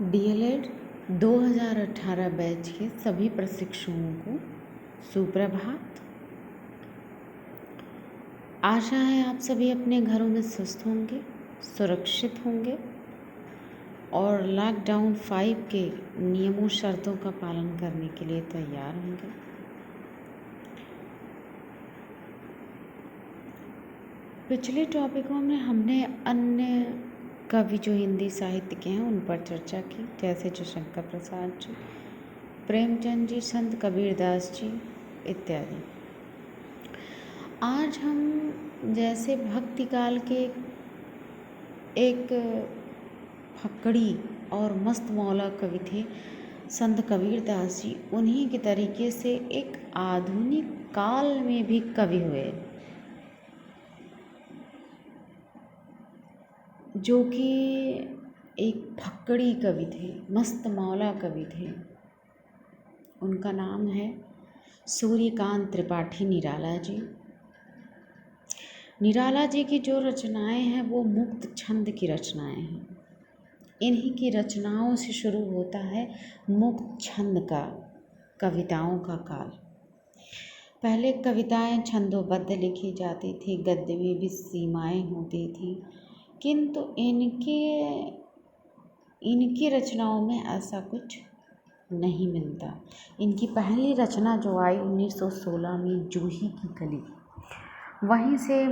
DElEd 2018 batch के सभी प्रशिक्षुओं को सुप्रभात। आशा है आप सभी अपने घरों में स्वस्थ होंगे, सुरक्षित होंगे और लॉकडाउन 5 के नियमों शर्तों का पालन करने के लिए तैयार होंगे। पिछले टॉपिकों में हमने अन्य कवि जो हिंदी साहित्य के हैं उन पर चर्चा की, जैसे जयशंकर प्रसाद जी, प्रेमचंद जी, संत कबीरदास जी इत्यादि। आज हम जैसे भक्ति काल के एक फक्कड़ी और मस्त मौला कवि थे संत कबीरदास जी, उन्हीं के तरीके से एक आधुनिक काल में भी कवि हुए जो कि एक फक्कड़ी कवि थे, मस्त मौला कवि थे। उनका नाम है सूर्यकांत त्रिपाठी निराला जी। निराला जी की जो रचनाएं हैं वो मुक्त छंद की रचनाएं हैं। इन्हीं की रचनाओं से शुरू होता है मुक्त छंद का, कविताओं का काल। पहले कविताएं छंदोबद्ध लिखी जाती थी, गद्य में भी सीमाएं होती थी, किंतु इनकी रचनाओं में ऐसा कुछ नहीं मिलता। इनकी पहली रचना जो आई 1916 में, जूही की कली, वहीं से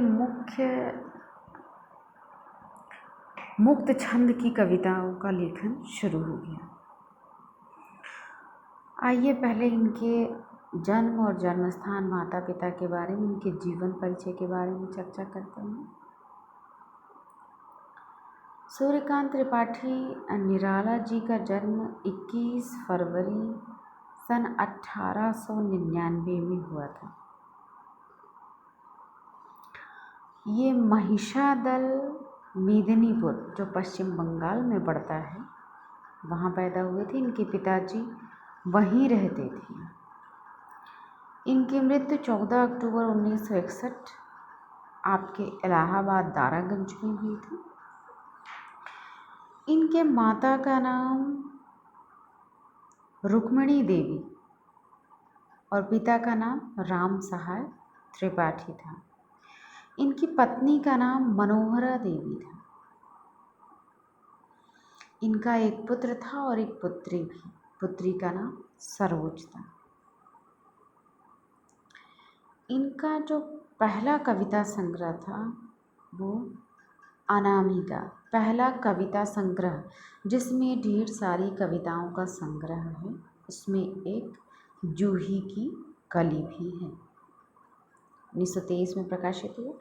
मुक्त छंद की कविताओं का लेखन शुरू हो गया। आइए पहले इनके जन्म और जन्मस्थान, माता पिता के बारे में, इनके जीवन परिचय के बारे में चर्चा करते हैं। सूर्यकांत त्रिपाठी निराला जी का जन्म 21 फरवरी सन 1899 में हुआ था। ये महिषादल मेदिनीपुर, जो पश्चिम बंगाल में पड़ता है, वहाँ पैदा हुए थे। इनके पिताजी वहीं रहते थे। इनकी मृत्यु 14 अक्टूबर 1961 आपके इलाहाबाद दारागंज में हुई थी। इनके माता का नाम रुक्मिणी देवी और पिता का नाम राम सहाय त्रिपाठी था। इनकी पत्नी का नाम मनोहरा देवी था। इनका एक पुत्र था और एक पुत्री भी। पुत्री का नाम सरोज था। इनका जो पहला कविता संग्रह था वो अनामिका, पहला कविता संग्रह, जिसमें ढेर सारी कविताओं का संग्रह है। उसमें एक जूही की कली भी है, 1923 में प्रकाशित हुआ।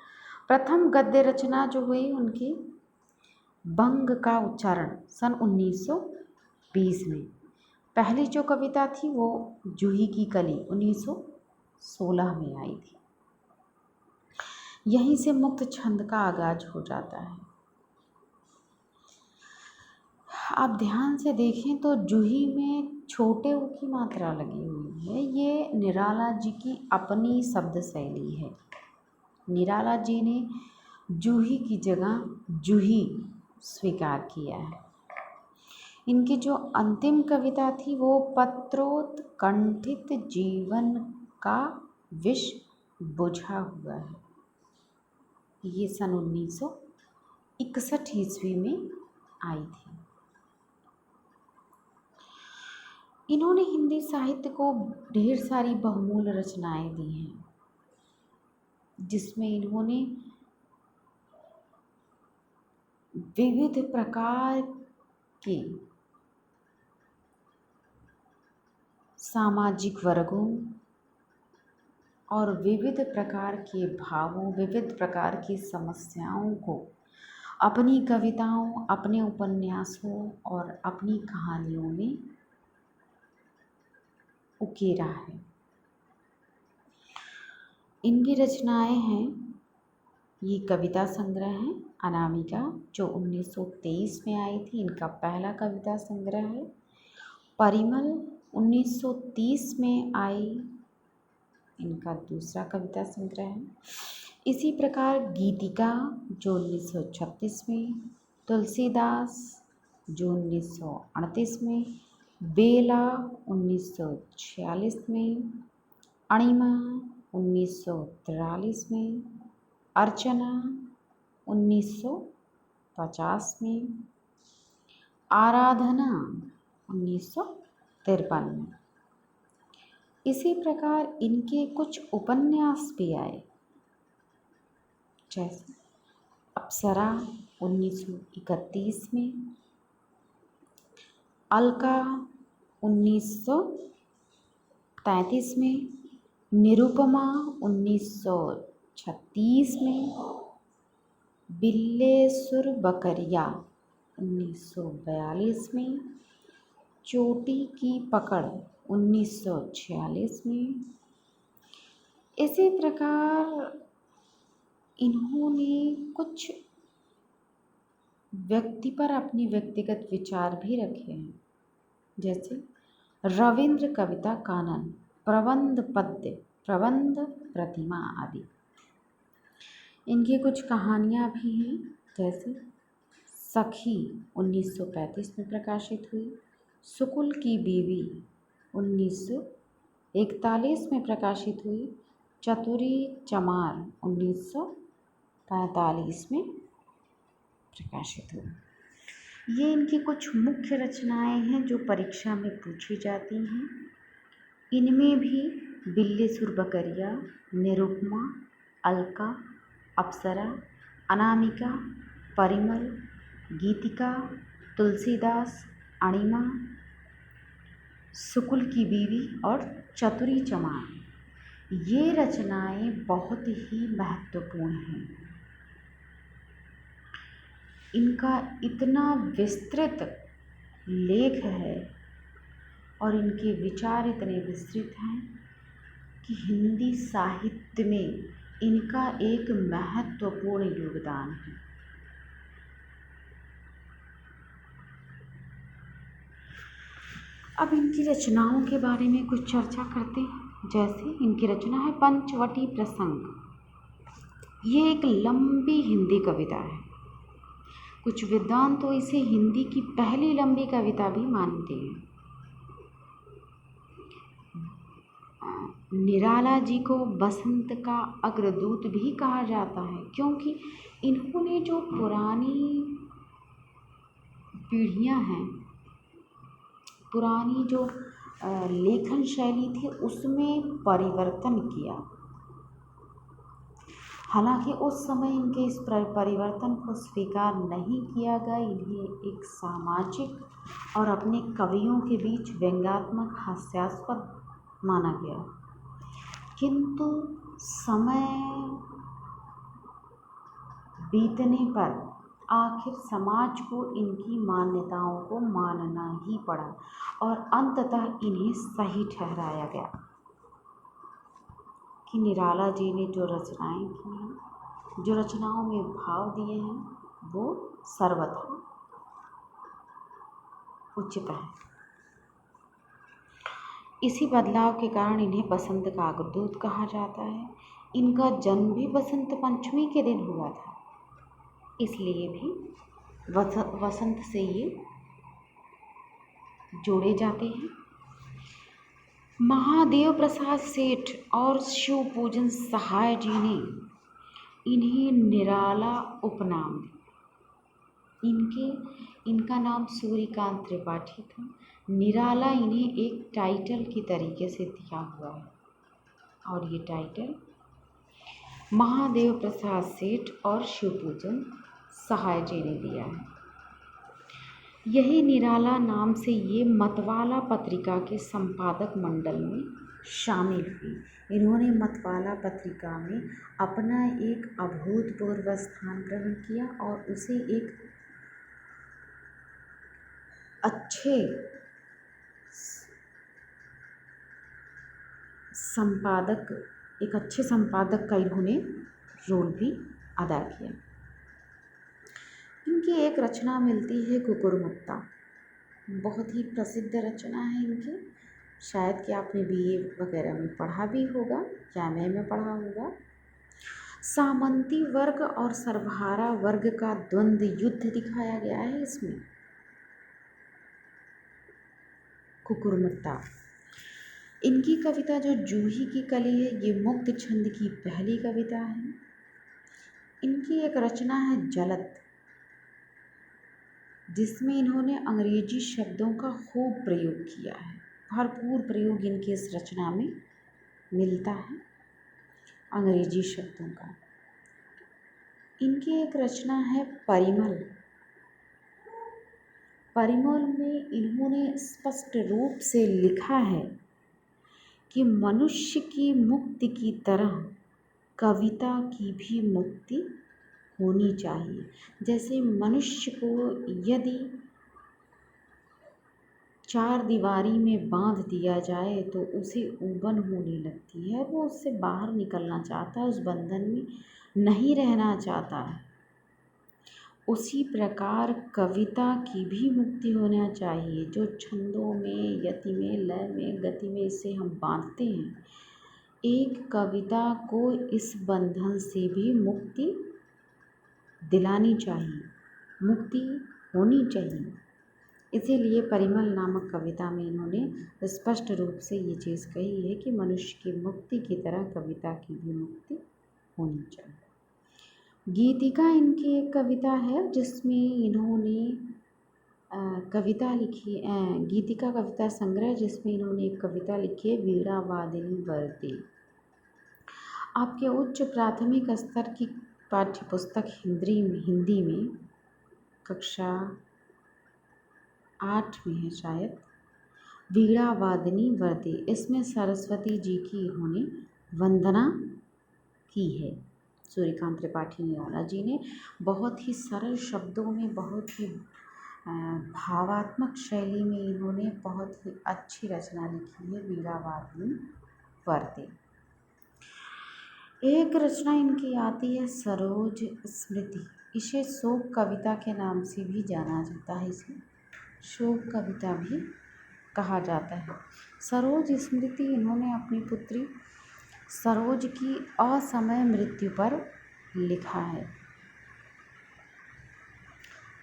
प्रथम गद्य रचना जो हुई उनकी बंग का उच्चारण सन 1920 में। पहली जो कविता थी वो जूही की कली 1916 में आई थी। यहीं से मुक्त छंद का आगाज हो जाता है। आप ध्यान से देखें तो जूही में छोटे ऊ की मात्रा लगी हुई है। ये निराला जी की अपनी शब्द शैली है। निराला जी ने जूही की जगह जूही स्वीकार किया है। इनकी जो अंतिम कविता थी वो पत्रोत्कंठित जीवन का विष बुझा हुआ है। ये सन 1961 ईस्वी में आई थी। इन्होंने हिंदी साहित्य को ढेर सारी बहुमूल्य रचनाएं दी हैं, जिसमें इन्होंने विविध प्रकार के सामाजिक वर्गों और विविध प्रकार के भावों, विविध प्रकार की समस्याओं को अपनी कविताओं, अपने उपन्यासों और अपनी कहानियों में उकेरा है। इनकी रचनाएं हैं, ये कविता संग्रह है अनामिका, जो 1923 में आई थी। इनका पहला कविता संग्रह है। परिमल 1930 में आई, इनका दूसरा कविता संग्रह है। इसी प्रकार गीतिका जो 1936 में, तुलसीदास जो 1938 में, बेला 1946 में, अणिमा 1943 में, अर्चना 1950 में, आराधना 1953 में। इसी प्रकार इनके कुछ उपन्यास भी आए, जैसे अप्सरा 1931 में, अलका 1933 में, निरुपमा 1936 में, बिल्लेसुर बकरिया 1942 में, चोटी की पकड़ 1946 में। इसी प्रकार इन्होंने कुछ व्यक्ति पर अपने व्यक्तिगत विचार भी रखे हैं, जैसे रविंद्र कविता कानन, प्रबंध पद्य, प्रबंध प्रतिमा आदि। इनकी कुछ कहानियाँ भी हैं, जैसे सखी 1935 में प्रकाशित हुई, सुकुल की बीवी 1941 में प्रकाशित हुई, चतुरी चमार 1945 में प्रकाशित हुई। ये इनकी कुछ मुख्य रचनाएं हैं जो परीक्षा में पूछी जाती हैं। इनमें भी बिल्लेसुर बकरिया, निरुपमा, अलका, अप्सरा, अनामिका, परिमल, गीतिका, तुलसीदास, अणिमा, सुकुल की बीवी और चतुरी चमार, ये रचनाएं बहुत ही महत्वपूर्ण हैं। इनका इतना विस्तृत लेख है और इनके विचार इतने विस्तृत हैं कि हिंदी साहित्य में इनका एक महत्वपूर्ण योगदान है। अब इनकी रचनाओं के बारे में कुछ चर्चा करते हैं। जैसे इनकी रचना है पंचवटी प्रसंग। ये एक लंबी हिंदी कविता है। कुछ विद्वान तो इसे हिंदी की पहली लंबी कविता भी मानते हैं। निराला जी को बसंत का अग्रदूत भी कहा जाता है, क्योंकि इन्होंने जो पुरानी पीढ़ियां हैं, पुरानी जो लेखन शैली थी उसमें परिवर्तन किया। हालांकि उस समय इनके इस परिवर्तन को स्वीकार नहीं किया गया। इन्हें एक सामाजिक और अपने कवियों के बीच व्यंग्यात्मक हास्यास्पद माना गया, किंतु समय बीतने पर आखिर समाज को इनकी मान्यताओं को मानना ही पड़ा और अंततः इन्हें सही ठहराया गया कि निराला जी ने जो रचनाएं की हैं, जो रचनाओं में भाव दिए हैं, वो सर्वथा उचित है। इसी बदलाव के कारण इन्हें बसंत का अग्रदूत कहा जाता है। इनका जन्म भी बसंत पंचमी के दिन हुआ था, इसलिए भी वसंत से ये जोड़े जाते हैं। महादेव प्रसाद सेठ और शिव पूजन सहाय जी ने इन्हें निराला उपनाम दिया। इनका नाम सूर्यकांत त्रिपाठी था। निराला इन्हें एक टाइटल की तरीके से दिया हुआ है और ये टाइटल महादेव प्रसाद सेठ और शिवपूजन सहाय जी ने दिया है। यही निराला नाम से ये मतवाला पत्रिका के संपादक मंडल में शामिल हुई। इन्होंने मतवाला पत्रिका में अपना एक अभूतपूर्व स्थान ग्रहण किया और उसे एक अच्छे संपादक का इन्होंने रोल भी अदा किया। इनकी एक रचना मिलती है कुकुरमुत्ता, बहुत ही प्रसिद्ध रचना है इनकी। शायद कि आपने बीए वगैरह में पढ़ा भी होगा या एमए में पढ़ा होगा। सामंती वर्ग और सर्वहारा वर्ग का द्वंद्व युद्ध दिखाया गया है इसमें। कुकुरमुत्ता। इनकी कविता जो जूही की कली है ये मुक्त छंद की पहली कविता है। इनकी एक रचना है जलत, जिसमें इन्होंने अंग्रेजी शब्दों का खूब प्रयोग किया है। भरपूर प्रयोग इनकी इस रचना में मिलता है अंग्रेजी शब्दों का। इनकी एक रचना है परिमल। परिमल में इन्होंने स्पष्ट रूप से लिखा है कि मनुष्य की मुक्ति की तरह कविता की भी मुक्ति होनी चाहिए। जैसे मनुष्य को यदि चार दीवारी में बांध दिया जाए तो उसे ऊबन होने लगती है, वो उससे बाहर निकलना चाहता है, उस बंधन में नहीं रहना चाहता है। उसी प्रकार कविता की भी मुक्ति होना चाहिए। जो छंदों में, यति में, लय में, गति में इसे हम बांधते हैं, एक कविता को इस बंधन से भी मुक्ति दिलानी चाहिए, मुक्ति होनी चाहिए। इसीलिए परिमल नामक कविता में इन्होंने स्पष्ट रूप से ये चीज़ कही है कि मनुष्य की मुक्ति की तरह कविता की भी मुक्ति होनी चाहिए। गीतिका इनकी एक कविता है जिसमें इन्होंने कविता लिखी, गीतिका कविता संग्रह, जिसमें इन्होंने एक कविता लिखी है वीणा वादिनी वरदे। आपके उच्च प्राथमिक स्तर की पाठ्य पुस्तक हिंदी में कक्षा 8 में है शायद, वीणा वादिनी वरदे। इसमें सरस्वती जी की इन्होंने वंदना की है। सूर्यकांत त्रिपाठी निराला जी ने बहुत ही सरल शब्दों में, बहुत ही भावात्मक शैली में इन्होंने बहुत ही अच्छी रचना लिखी है वीणा वादिनी वरदे। एक रचना इनकी आती है सरोज स्मृति। इसे शोक कविता के नाम से भी जाना जाता है, इसे शोक कविता भी कहा जाता है। सरोज स्मृति इन्होंने अपनी पुत्री सरोज की असमय मृत्यु पर लिखा है।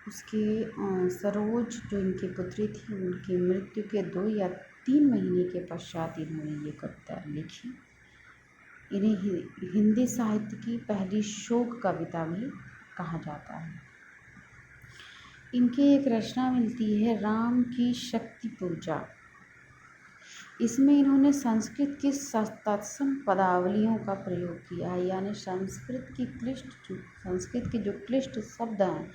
उसके सरोज जो इनकी पुत्री थी, उनकी मृत्यु के 2 या 3 महीने के पश्चात इन्होंने ये कविता लिखी। इन्हें हिंदी साहित्य की पहली शोक कविता भी कहा जाता है। इनकी एक रचना मिलती है राम की शक्ति पूजा। इसमें इन्होंने संस्कृत की तत्सम पदावलियों का प्रयोग किया है, यानी संस्कृत के जो क्लिष्ट शब्द हैं,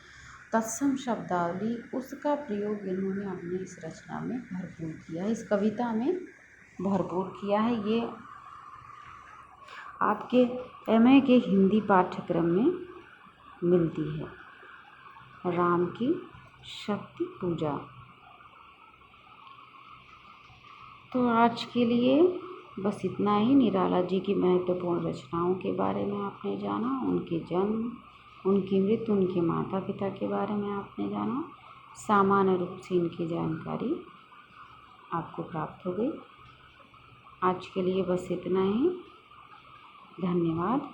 तत्सम शब्दावली, उसका प्रयोग इन्होंने अपनी इस रचना में भरपूर किया है, इस कविता में भरपूर किया है। ये आपके MA के हिंदी पाठ्यक्रम में मिलती है, राम की शक्ति पूजा। तो आज के लिए बस इतना ही। निराला जी की महत्वपूर्ण रचनाओं के बारे में आपने जाना, उनके जन्म, उनकी मृत्यु, उनके माता पिता के बारे में आपने जाना। सामान्य रूप से इनकी जानकारी आपको प्राप्त हो गई। आज के लिए बस इतना ही। धन्यवाद।